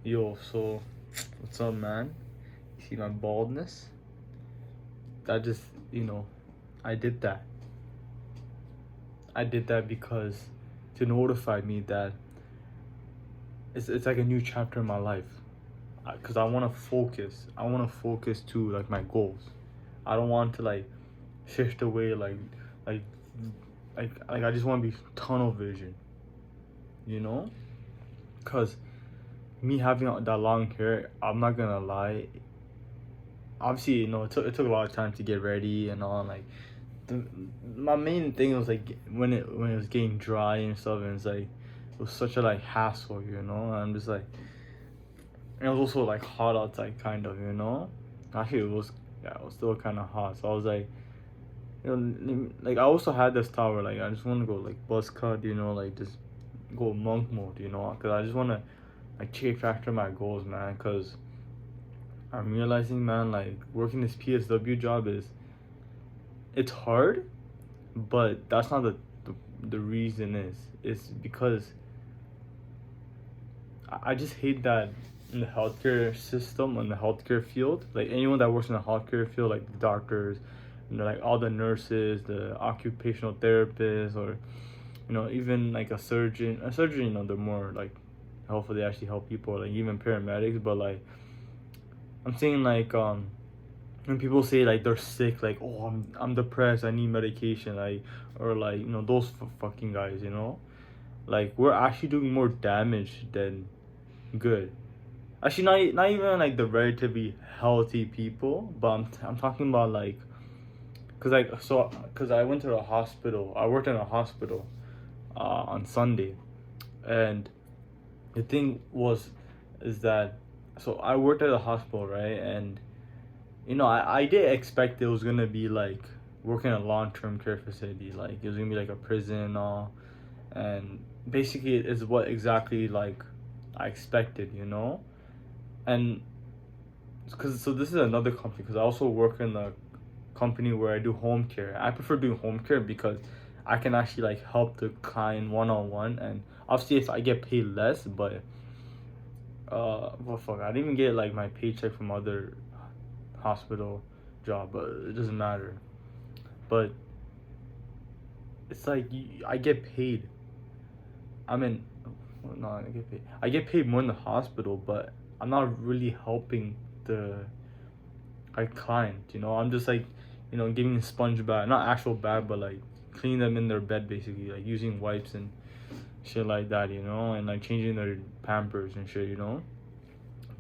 Yo, so what's up, man? You see my baldness? That just, you know, I did that. I did that because to notify me that it's like a new chapter in my life. Because I want to focus. I want to focus to like my goals. I don't want to like shift away like like I just want to be tunnel vision, you know? Because me having that long hair, I'm not gonna lie, obviously, it took a lot of time to get ready and all. Like, the, my main thing was like when it was getting dry and stuff, and it's like it was such a like hassle, you know. And I'm just like, and it was also like hot outside, kind of, you know. Actually, it was still kind of hot, so I was like, like I also had this thought where like I just want to go like buzz cut, like just go monk mode, because I just want to like chase after my goals, man, because I'm realizing, man, like working this PSW job it's hard, but that's not the reason is. It's because I just hate that in the healthcare system, in the healthcare field, like anyone that works in the healthcare field, like the doctors, like all the nurses, the occupational therapists, or even like a surgeon, they're more like hopefully they actually help people, like even paramedics. But like I'm saying, like when people say like they're sick, like, oh, I'm depressed, I need medication, like, or like those fucking guys, like we're actually doing more damage than good. Actually, not even like the relatively healthy people, but I'm talking about like, cause I went to the hospital. I worked in a hospital, on Sunday, and the thing is that, so I worked at a hospital, right? And I did expect it was gonna be like working in a long term care facility, like it was gonna be like a prison and all, and basically it's what exactly like I expected, and so this is another company, because I also work in a company where I do home care. I prefer doing home care because I can actually like help the client one on one, and obviously if I get paid less, but well, fuck, I didn't even get like my paycheck from other hospital job, but it doesn't matter. But it's like I get paid. I mean, well, no, I get paid. I get paid more in the hospital, but I'm not really helping the like client. I'm just like, giving a sponge bath, not actual bath, but like cleaning them in their bed, basically, like using wipes and shit like that, and like changing their pampers and shit,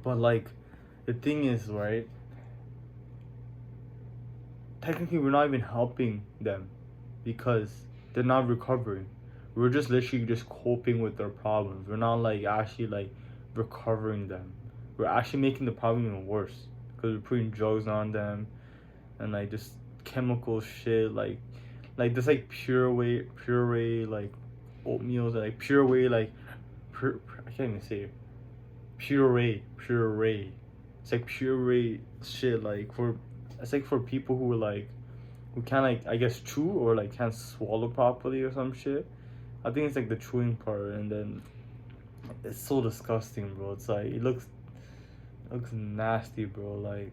But like, the thing is, right? Technically, we're not even helping them because they're not recovering. We're just literally just coping with their problems. We're not like actually like recovering them. We're actually making the problem even worse because we're putting drugs on them and like just chemical shit, like this like puree like oatmeal, like puree, like I can't even say it. Puree. It's like puree shit, like for it's like for people who are like who can't, like, I guess chew or like can't swallow properly or some shit. I think it's like the chewing part, and then it's so disgusting, bro. It's like it looks nasty, bro. Like,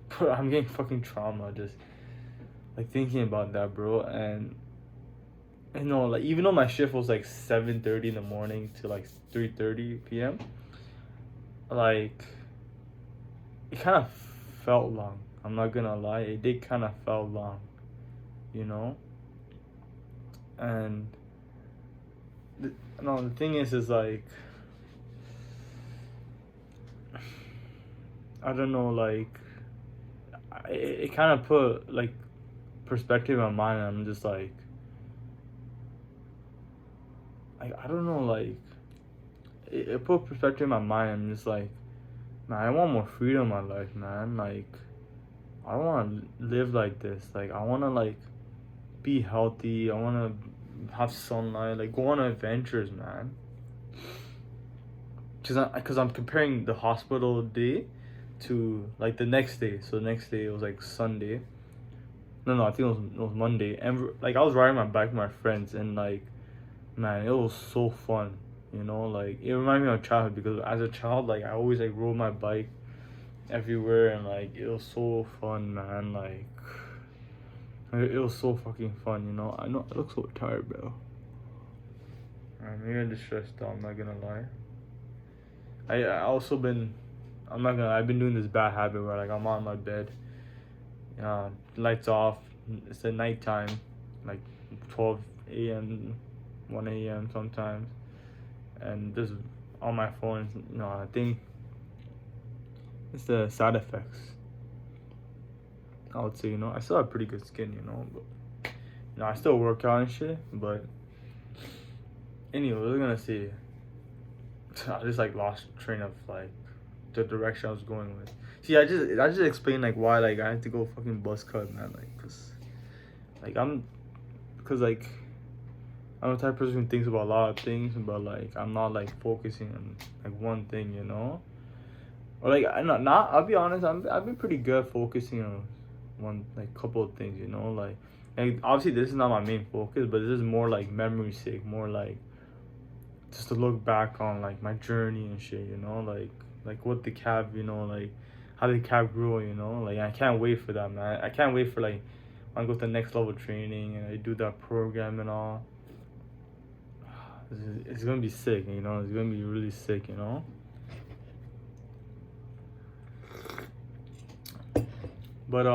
bro, I'm getting fucking trauma just like thinking about that, bro. And like even though my shift was like 7:30 in the morning to like 3:30 p.m., like it kind of felt long. I'm not gonna lie, it did kind of felt long, you know. And the thing is like I don't know, like it kind of put like perspective on mine. I'm just like I don't know, like it put perspective in my mind. I'm just like, man, I want more freedom in my life, man. Like I don't want to live like this. Like I want to like be healthy. I want to have sunlight, like go on adventures, man. Cause I'm comparing the hospital day to like the next day. So the next day it was like Sunday. No, I think it was Monday. And like I was riding my bike with my friends, and like, man, it was so fun. You know, like it reminded me of childhood because as a child, like I always like rode my bike everywhere and like it was so fun, man. Like it was so fucking fun, you know. I know I look so tired, bro. Maybe I'm just stressed out. I'm not gonna lie. I also been. I'm not gonna. I've been doing this bad habit where like I'm on my bed, lights off. It's at nighttime, like 12 a.m., 1 a.m. sometimes, and just on my phone. I think it's the side effects. I would say, I still have pretty good skin, but I still work out and shit. But anyway, what was I gonna say? I just like lost train of like the direction I was going with. See, I just explained like why like I had to go fucking buzz cut, man. Like, like cause like I'm the type of person who thinks about a lot of things, but like I'm not like focusing on like one thing, Or like I'm not. I'll be honest. I've been pretty good at focusing on one like couple of things, Like obviously this is not my main focus, but this is more like memory sake, more like just to look back on like my journey and shit, like what the cab, like how the cab grew, like I can't wait for that, man. I can't wait for like when I go to the next level training and I do that program and all. It's gonna be sick, It's gonna be really sick, But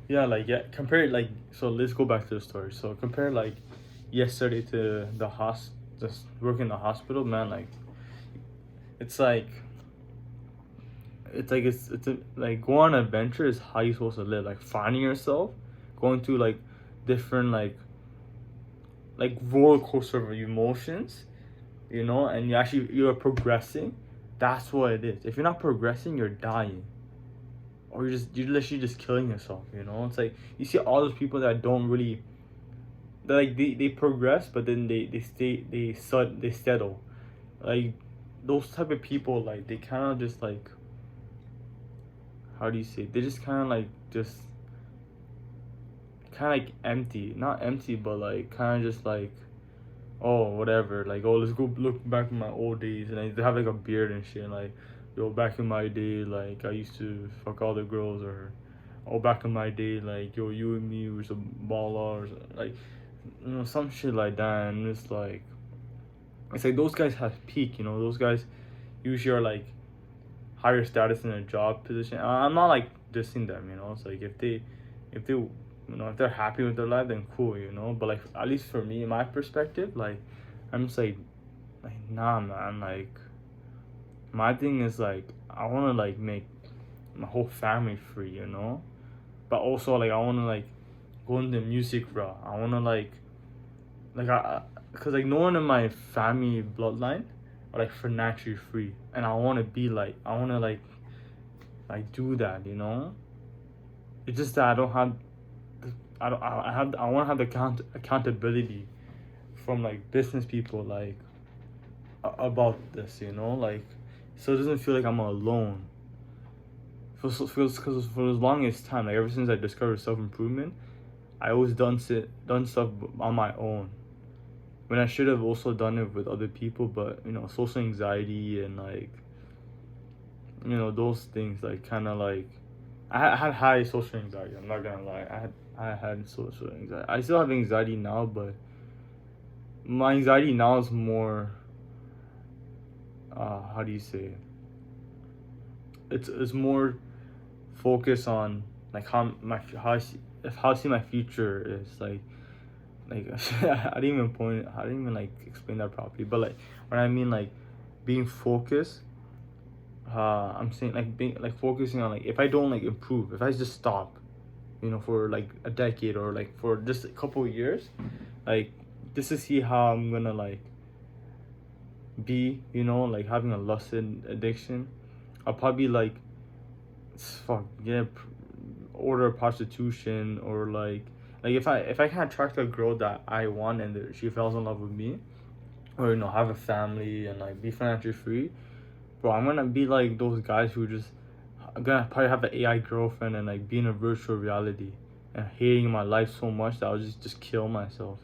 yeah, like compare like so. Let's go back to the story. So compare like yesterday to just working in the hospital, man. Like it's like like go on an adventure is how you supposed to live. Like finding yourself, going to like different like roller coaster of emotions, and you're progressing. That's what it is. If you're not progressing, you're dying. Or you're literally just killing yourself, It's like you see all those people that don't really they progress, but then they settle. Like those type of people, like they kind of just like, how do you say, they just kind of like just kind of like empty, not empty, but like kind of just like, oh whatever, like, oh let's go look back in my old days, and they have like a beard and shit, like, yo, back in my day, like I used to fuck all the girls, or oh back in my day, like, yo, you and me was a baller, or like, some shit like that. And it's like those guys have peak, those guys usually are like higher status in a job position. I'm not like dissing them, it's like if they if they're happy with their life, then cool, but like at least for me, my perspective, like I'm just like nah, man. Like my thing is like I want to like make my whole family free, but also like I want to like go into music route. I want to like cause like no one in my family bloodline are like financially free, and I want to be like, I want to like do that, It's just that I don't have I want to have the accountability from like business people, like about this, like, so it doesn't feel like I'm alone. Because for the longest time, like ever since I discovered self-improvement, I always done stuff on my own, when I should have also done it with other people. But social anxiety and like those things, like kind of like I had high social anxiety. I'm not gonna lie, I had social anxiety. I still have anxiety now, but my anxiety now is more how do you say it? It's more focused on like how I see my future is like I didn't even like explain that properly, but like when I mean like being focused, I'm saying like being like focusing on like if I don't like improve, if I just stop, for like a decade or like for just a couple of years, like just to see how I'm gonna like be, like having a lust addiction. I'll probably like order prostitution, or like if I can't attract a girl that I want and she falls in love with me, or have a family and like be financially free, bro, I'm gonna be like those guys who just, I'm gonna probably have an AI girlfriend and like be in a virtual reality and hating my life so much that I'll just kill myself.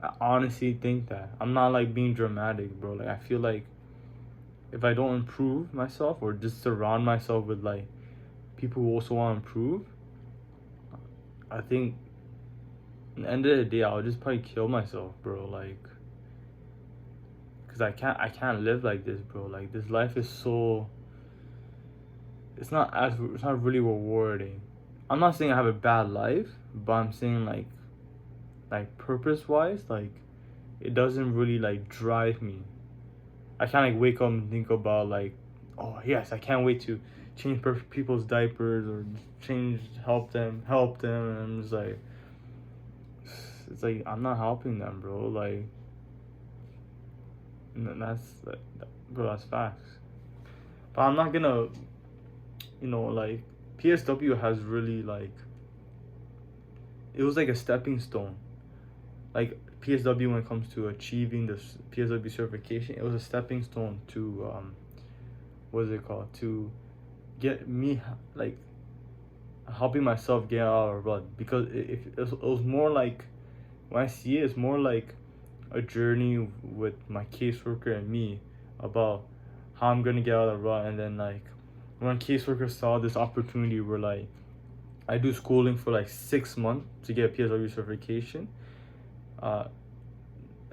I honestly think that. I'm not like being dramatic, bro. Like I feel like if I don't improve myself or just surround myself with like people who also want to improve, I think at the end of the day I'll just probably kill myself, bro. Like, cause I can't live like this, bro. Like this life is so. It's not really rewarding. I'm not saying I have a bad life, but I'm saying like purpose wise, like it doesn't really like drive me. I can't like wake up and think about like, oh yes, I can't wait to change people's diapers or help them, and I'm just like, it's like I'm not helping them, bro. Like, bro, that's facts. But I'm not gonna, like PSW has really like it was like a stepping stone. Like PSW when it comes to achieving the PSW certification, it was a stepping stone to what is it called, to get me like helping myself get out of a rut, because it was more like, when I see it, it's more like a journey with my caseworker and me about how I'm gonna get out of the rut. And then like when caseworker saw this opportunity where like I do schooling for like 6 months to get a PSW certification, uh,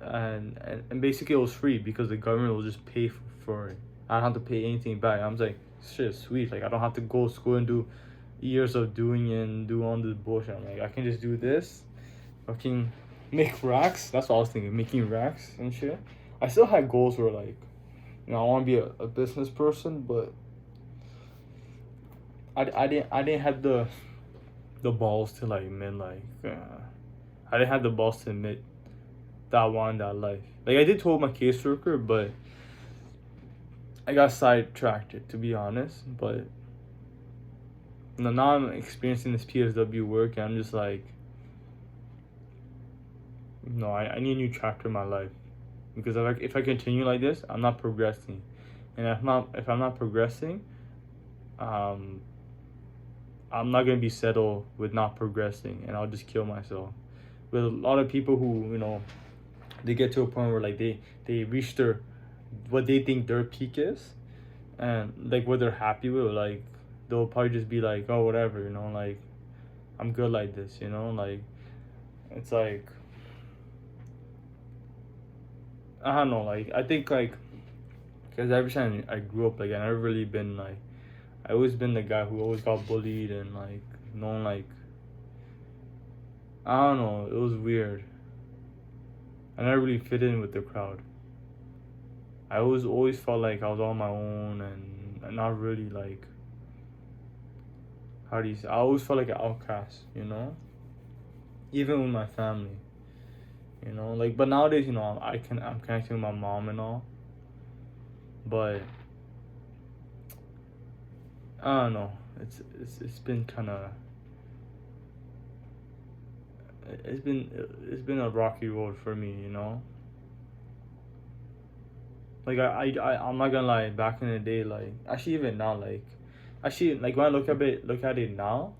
and basically it was free because the government will just pay for it. I don't have to pay anything back. I'm like, shit, sweet. Like I don't have to go to school and do years of doing it and do all this bullshit. I'm like, I can just do this, fucking make racks. That's what I was thinking, making racks and shit. I still had goals where like, I want to be a business person, but I didn't have the balls to like admit like I didn't have the balls to admit that I wanted that life. Like I did told my caseworker, but I got sidetracked, to be honest. But now I'm experiencing this PSW work, and I'm just like, no, I need a new chapter in my life, because if I continue like this, I'm not progressing, and if I'm not progressing, um, I'm not gonna be settled with not progressing, and I'll just kill myself. With a lot of people who they get to a point where like they reach their what they think their peak is, and like what they're happy with, like they'll probably just be like, oh whatever, like I'm good like this, like it's like I don't know, like I think like because every time I grew up, like I never really been like, I always been the guy who always got bullied and like like I don't know, it was weird. I never really fit in with the crowd. I always felt like I was on my own and not really like, how do you say, I always felt like an outcast, even with my family, like, but nowadays, I'm connecting with my mom and all, but I don't know, it's been kind of, it's been a rocky road for me, like I'm not gonna lie, back in the day, like actually even now, like actually like when I look at it now,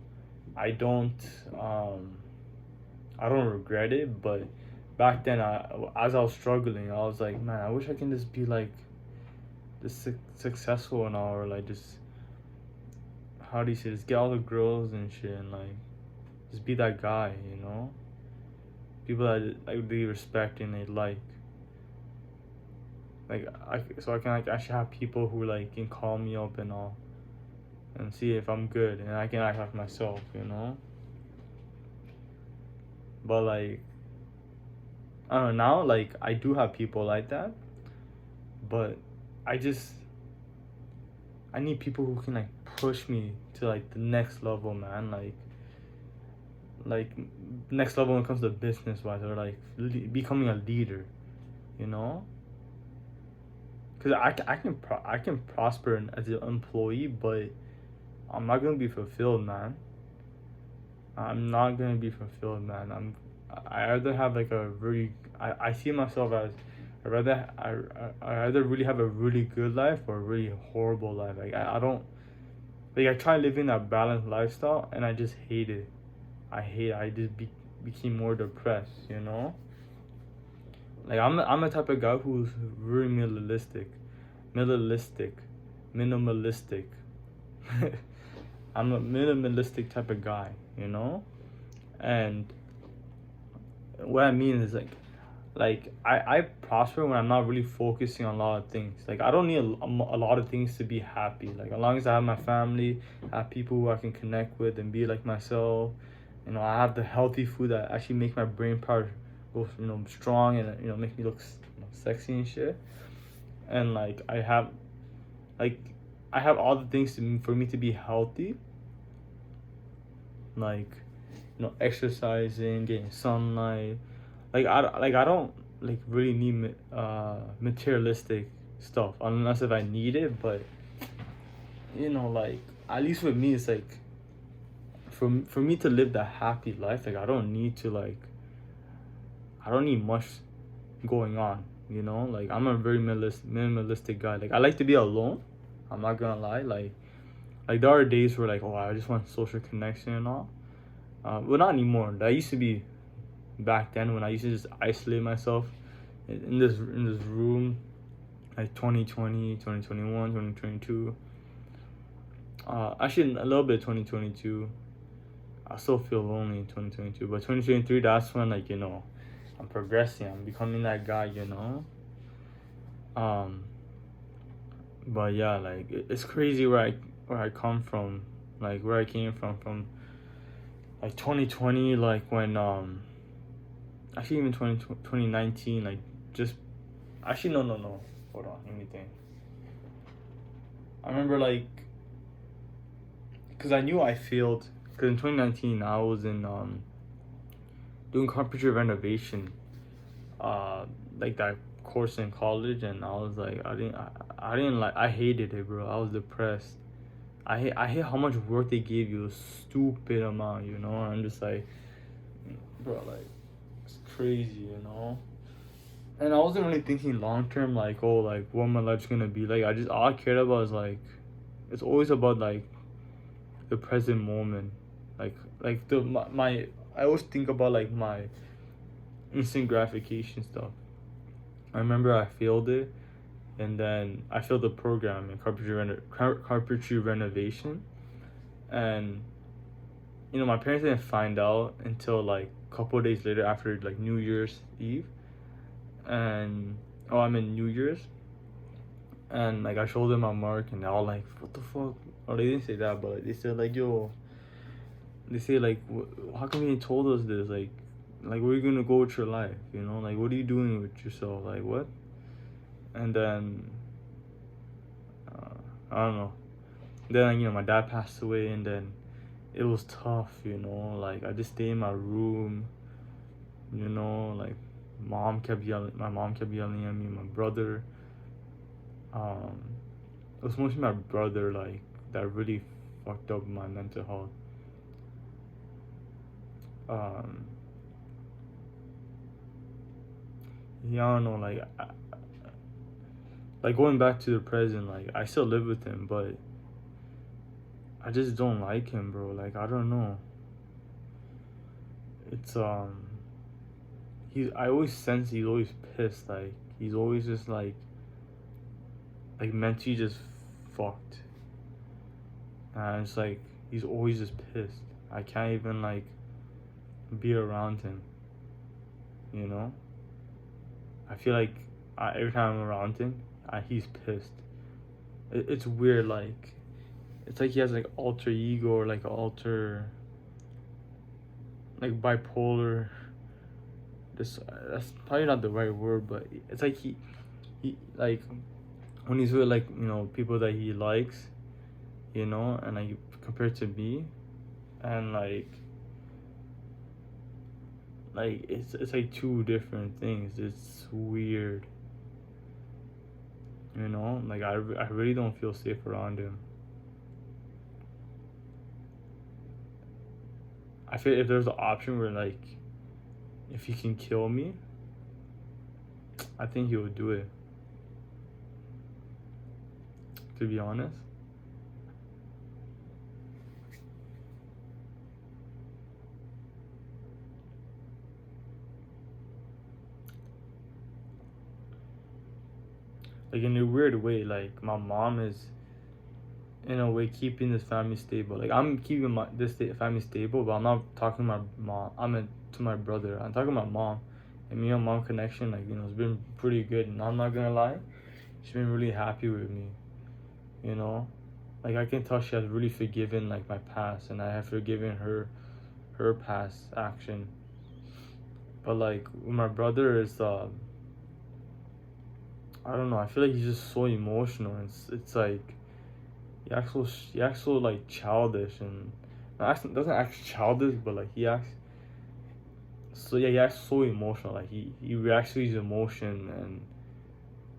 I don't um I don't regret it, but back then, as I was struggling, I was like, man, I wish I can just be like this successful and all, or like just, how do you say, just get all the girls and shit, and like just be that guy, people that like they respect and they like so I can like actually have people who like can call me up and all, and see if I'm good, and I can act like myself, but like I don't know, now like I do have people like that, but I just I need people who can like push me to like the next level, man. Like next level when it comes to business wise, or like becoming a leader, you know. Cause I can prosper as an employee, but I'm not gonna be fulfilled, man. I'm not gonna be fulfilled, man. I either have like a really, I see myself as, I either really have a really good life or a really horrible life. Like I don't, like I try living that balanced lifestyle and I just hate it. I just became more depressed, Like I'm a type of guy who's very minimalistic, minimalistic. I'm a minimalistic type of guy, you know. And what I mean is I prosper when I'm not really focusing on a lot of things. Like I don't need a lot of things to be happy. Like as long as I have my family, I have people who I can connect with and be like myself. You know, I have the healthy food that actually make my brain power go, you know, strong and, you know, make me look, you know, sexy and shit. And like I have all the things for me to be healthy. Like, you know, exercising, getting sunlight. I don't like really need materialistic stuff unless if I need it. But you know, like at least with me, it's like for me to live that happy life, like I don't need much going on. You know, like I'm a very minimalistic guy. Like I like to be alone. I'm not gonna lie. Like there are days where like, oh, I just want social connection and all. But not anymore. That used to be back then when I used to just isolate myself in this room, like 2020, 2021, 2022. Actually a little bit 2022. I still feel lonely in 2022, but 2023, that's when, like, you know, I'm progressing. I'm becoming that guy, you know. Um, but yeah, like it's crazy where I come from, like where I came from like 2020, like when actually even 2019, like just actually no, hold on, let me think. I remember like because I knew I failed because in 2019 I was in doing carpentry renovation, uh like that course in college, and I was like I didn't like, I hated it, bro. I was depressed. I hate how much work they gave you, a stupid amount, you know. I'm just like, bro, like it's crazy, you know. And I wasn't really thinking long term, like, oh, like what my life's gonna be like. I just, all I cared about is like, it's always about like the present moment, like my I always think about like my instant gratification stuff. I remember I failed it, and then I failed the program in carpentry renovation, and you know my parents didn't find out until like a couple of days later after like New Year's Eve, and oh, I'm in New Year's, and like I showed them my mark, and they're all like, "What the fuck?" Or they didn't say that, but like, they said like, "Yo," they say like, "How come you ain't told us this? Like where you gonna go with your life? You know, like what are you doing with yourself? Like what?" And then uh, I don't know. Then, you know, my dad passed away, and then it was tough. You know, like I just stayed in my room. You know, like my mom kept yelling at me. My brother, um, it was mostly my brother, like that really fucked up my mental health. Um, yeah, I don't know, like going back to the present, like I still live with him, but I just don't like him, bro. Like I don't know. It's he's, I always sense he's always pissed. Like he's always just like mentally just fucked. And it's like he's always just pissed. I can't even like be around him. You know. I feel like every time I'm around him, he's pissed. It's weird. Like it's like he has like alter ego or like alter like bipolar. This That's probably not the right word, but it's like he like when he's with like, you know, people that he likes, you know, and like compared to me, and like it's like two different things. It's weird, you know. Like I really don't feel safe around him. I feel if there's an option where like if he can kill me, I think he would do it. To be honest. like in a weird way, like my mom is in a way keeping this family stable. Like I'm keeping family stable, but I'm not talking to my mom. To my brother. I'm talking to my mom, and me and mom connection, like it's been pretty good. And I'm not gonna lie, she's been really happy with me. You know, like I can tell she has really forgiven like my past, and I have forgiven her past action. But like with my brother is I don't know. I feel like he's just so emotional. It's like he acts so like childish and doesn't act childish, but like he acts so yeah he acts so emotional. Like he reacts to his emotion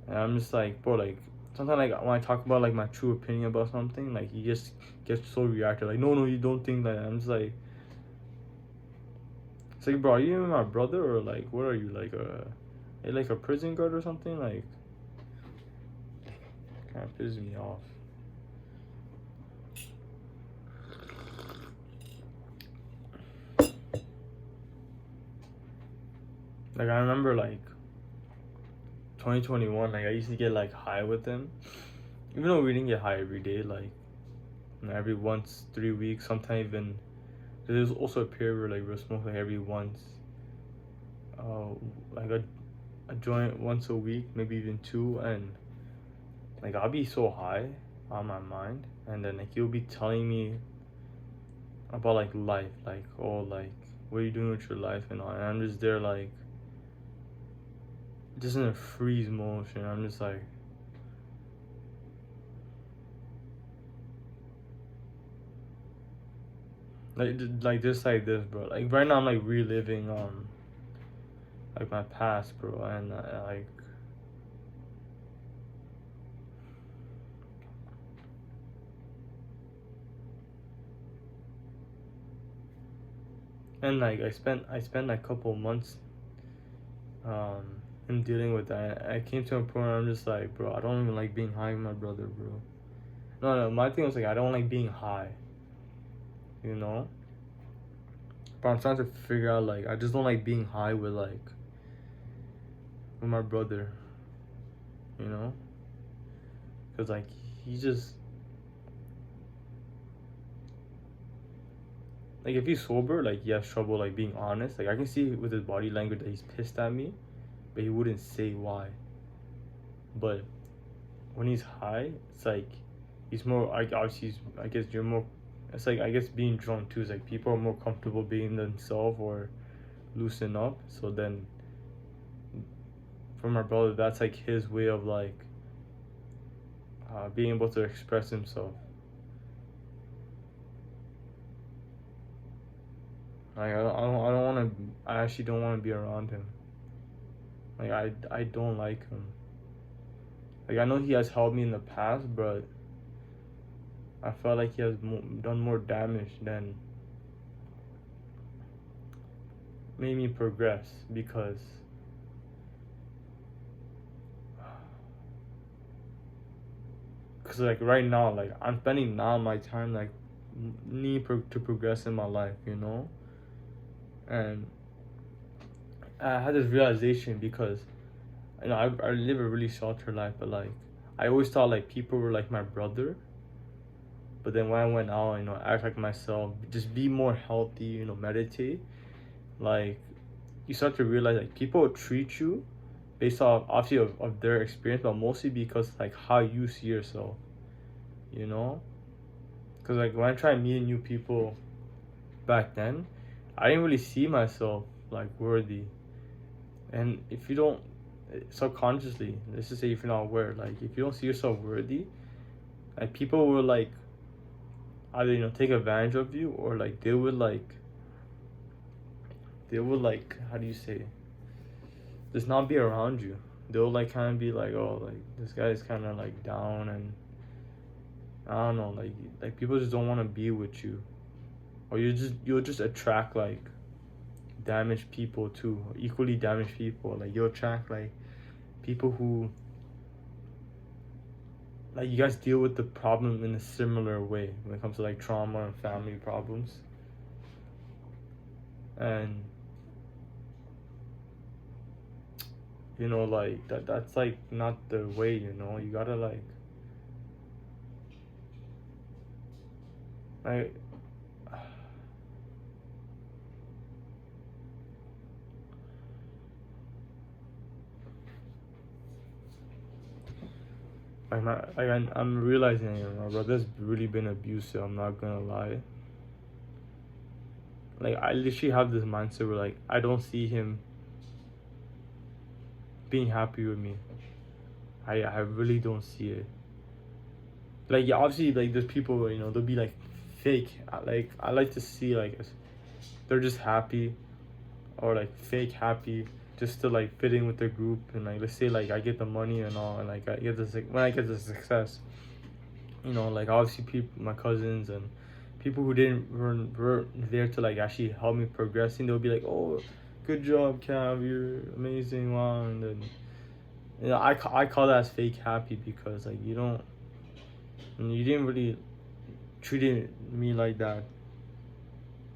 and I'm just like bro like sometimes like when I talk about like my true opinion about something like he just gets so reactive like no you don't think that. I'm just like it's like bro are you even my brother or like what are you like a prison guard or something like kind of pisses me off. Like I remember like 2021, like I used to get like high with him, even though we didn't get high every day. Like every once 3 weeks, sometimes even there's also a period where like we'll smoke like every once, uh, like a joint once a week, maybe even two, and like I'll be so high on my mind, and then like he'll be telling me about like life, like oh like what are you doing with your life and all, and I'm just there like just in a freeze motion. I'm just like just like this, bro. Like right now, I'm like reliving like my past, bro, and like I spent like a couple months in dealing with that. I came to a point where I'm just like, bro, I don't even like being high with my brother, bro. No, my thing was like I don't like being high, you know. But I'm trying to figure out like I just don't like being high with my brother, you know, because like he just like if he's sober, like he has trouble like being honest. Like I can see with his body language that he's pissed at me, but he wouldn't say why. But when he's high, it's like he's more. Obviously, I guess you're more. It's like I guess being drunk too is like people are more comfortable being themselves or loosen up. So then, for my brother, that's like his way of like being able to express himself. Like I don't want to. I actually don't want to be around him. Like I don't like him. Like I know he has helped me in the past, but I felt like he has done more damage than made me progress because like right now like I'm spending now my time like to progress in my life, you know. And I had this realization because I live a really sheltered life, but like I always thought like people were like my brother. But then when I went out, act like myself, just be more healthy, meditate, like you start to realize like people will treat you based off obviously of their experience, but mostly because like how you see yourself, you know. Because like when I tried meeting new people back then, I didn't really see myself like worthy. And if you don't subconsciously, let's just say if you're not aware, like if you don't see yourself worthy, like people will like either take advantage of you or like they would like how do you say just not be around you. They'll like kind of be like, oh, like this guy is kind of like down, and I don't know, like people just don't want to be with you, or you'll just attract like damaged people too, equally damaged people. Like you'll attract like people who like you guys deal with the problem in a similar way when it comes to like trauma and family problems, and you know, like that's like not the way, you know. You gotta like I'm realizing, you know, my brother's really been abusive. I'm not gonna lie. Like I literally have this mindset where like I don't see him being happy with me. I really don't see it. Like yeah, obviously like there's people where, you know, they'll be like fake. I like to see like they're just happy, or like fake happy, just to like fit in with the group. And like let's say like I get the money and all, and like I get the when I get the success, you know, like obviously people, my cousins and people who didn't weren't there to like actually help me progressing, they'll be like, oh, good job, Cav, you're amazing, wow. And then, you know, I call that as fake happy, because like you didn't really treat me like that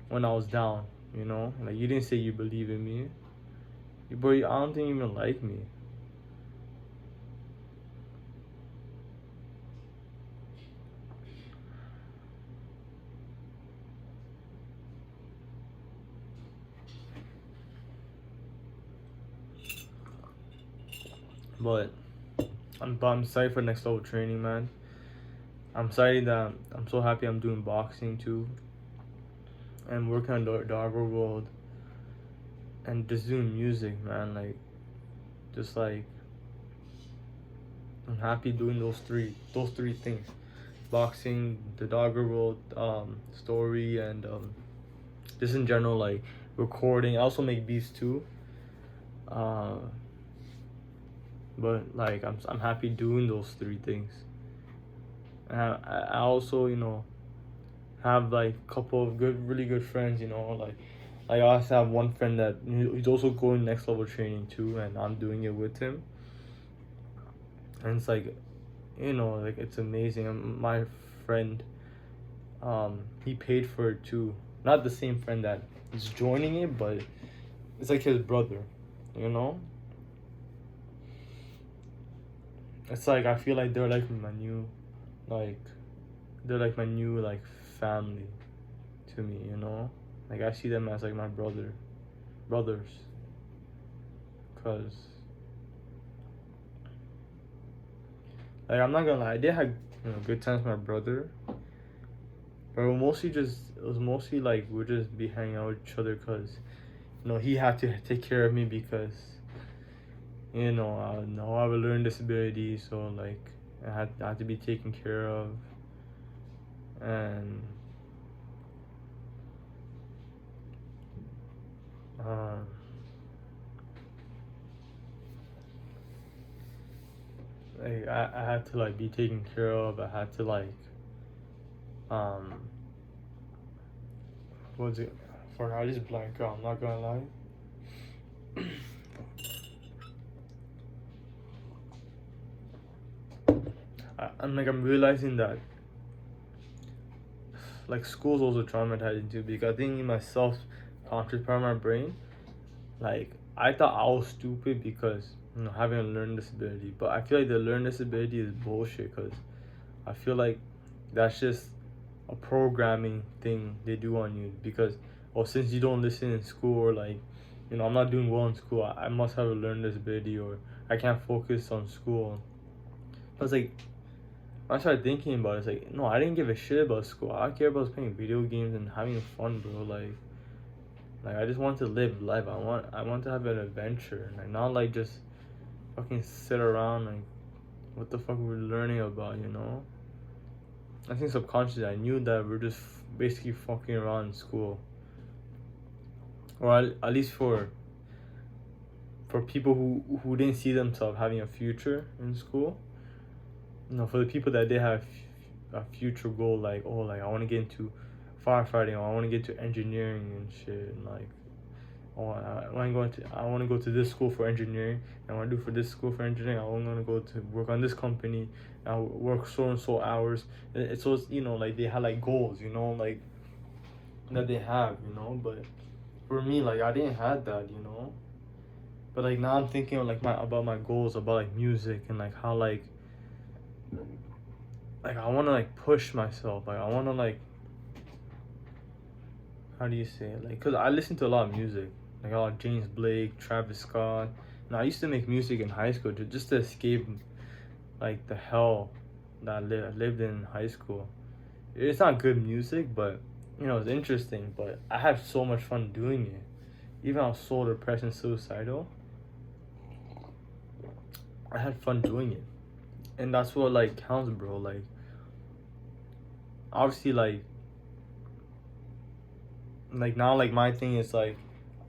when I was down, you know, like you didn't say you believe in me, but I don't think you even like me. But I'm excited for next level training, man. I'm excited that I'm so happy I'm doing boxing too, and working on the Darker World, and just doing music, man. Like, just like I'm happy doing those three things: boxing, the Dogger World, story, and just in general, like recording. I also make beats too. Uh, but like I'm happy doing those three things. And I also, you know, have like a couple of really good friends. You know, like I also have one friend that he's also going next level training too, and I'm doing it with him. And it's like, you know, like it's amazing. My friend, he paid for it too. Not the same friend that is joining it, but it's like his brother. You know, it's like I feel like they're like my new, like, they're like my new like family to me. You know, like I see them as like my brothers, cause like I'm not gonna lie, I did have, you know, good times with my brother, but it was mostly like we'd just be hanging out with each other, cause you know he had to take care of me, because you know I have a learning disability, so like I had to be taken care of. And um like I had to like be taken care of. I had to like um what was it, for I just blank out, I'm not gonna lie. I'm realizing that like school's also traumatizing too, because I think in my self-conscious part of my brain, like I thought I was stupid because, you know, having a learning disability, but I feel like the learning disability is bullshit, because I feel like that's just a programming thing they do on you, because, oh, since you don't listen in school, or like, you know, I'm not doing well in school, I must have a learning disability, or I can't focus on school. I was like, I started thinking about it, it's like, no, I didn't give a shit about school. I care about playing video games and having fun, bro. Like I just want to live life. I want to have an adventure, like not like just fucking sit around like what the fuck we're learning about, you know? I think subconsciously I knew that we're just basically fucking around in school, or at least for people who didn't see themselves having a future in school. You know, for the people that did have a future goal, like, oh, like I want to get into firefighting, or I want to get to engineering and shit, and like, oh, I want to go to this school for engineering. I want to do for this school for engineering. I want to go to work on this company. I work so and so hours. It's so, you know, like they had like goals, you know, like that they have, you know. But for me, like I didn't have that, you know. But like now I'm thinking of like my goals about like music and like how like I want to like push myself. Like I want to like, how do you say it? Like, cause I listen to a lot of music, like a lot of James Blake, Travis Scott. And I used to make music in high school just to escape like the hell that I lived in high school. It's not good music, but it's interesting. But I had so much fun doing it. Even I was so depressed and suicidal, I had fun doing it, and that's what like counts, bro. Like obviously, like now, like my thing is like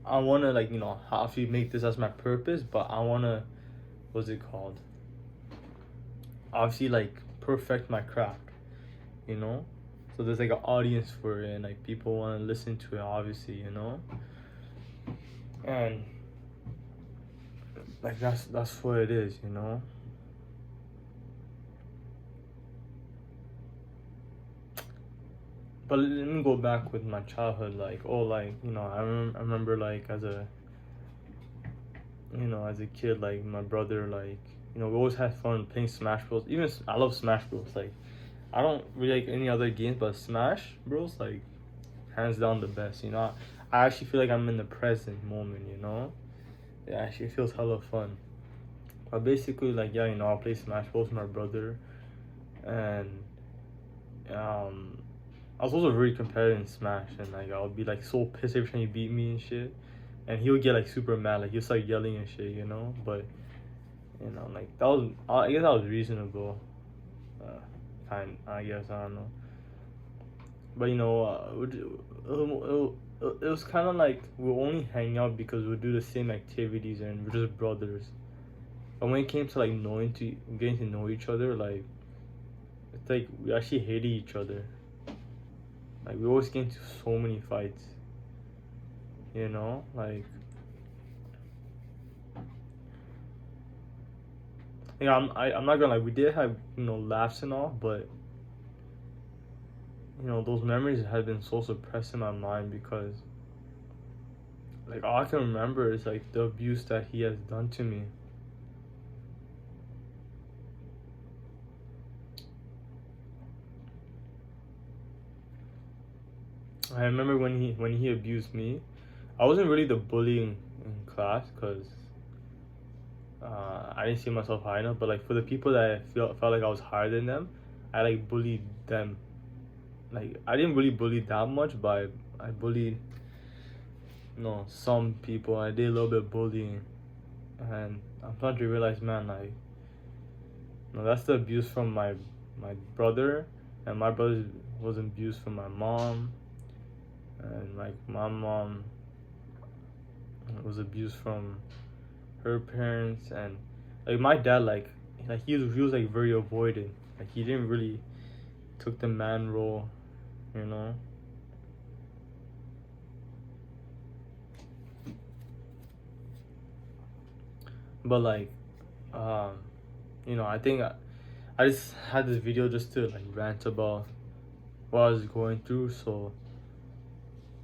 I wanna like obviously make this as my purpose, but I wanna, what's it called? Obviously, like perfect my craft, you know. So there's like an audience for it, and like people want to listen to it, obviously, and like that's what it is. But let me go back with my childhood, like like I remember like as a kid, like my brother, like we always had fun playing Smash Bros. Even I love Smash Bros. Like I don't really like any other games, but Smash Bros. Like hands down the best. I actually feel like I'm in the present moment. It actually feels hella fun. But basically, like yeah, I'll play Smash Bros. With my brother, and um, I was also very competitive in Smash, and like I would be like so pissed every time he beat me and shit, and he would get like super mad, like he'd start yelling and shit. But like that was, I guess that was reasonable. I guess I don't know. But it was kind of like we only hang out because we do the same activities and we're just brothers. But when it came to like getting to know each other, like it's like we actually hated each other. Like we always get into so many fights. Like yeah, I'm not gonna, like, we did have laughs and all, but those memories have been so suppressed in my mind because like all I can remember is like the abuse that he has done to me. I remember when he abused me. I wasn't really the bully in class because I didn't see myself high enough. But like for the people that I felt like I was higher than them, I like bullied them. Like I didn't really bully that much, but I bullied some people. I did a little bit of bullying, and I'm starting to realize, man, like no, that's the abuse from my brother, and my brother was abused from my mom, and like my mom was abused from her parents, and like my dad, like he was like very avoidant. Like he didn't really took the man role, you know. But like, um, I think I just had this video just to like rant about what I was going through. So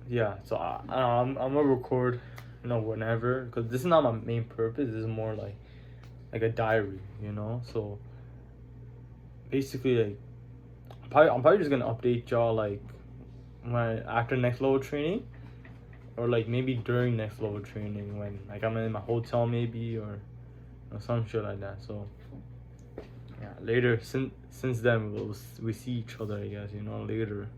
yeah, so I'm gonna record, whenever, because this is not my main purpose. This is more like a diary, So basically, like, I'm probably just gonna update y'all like when after next level training, or like maybe during next level training when like I'm in my hotel maybe, or some shit like that. So yeah, later, since then we see each other, I guess, later.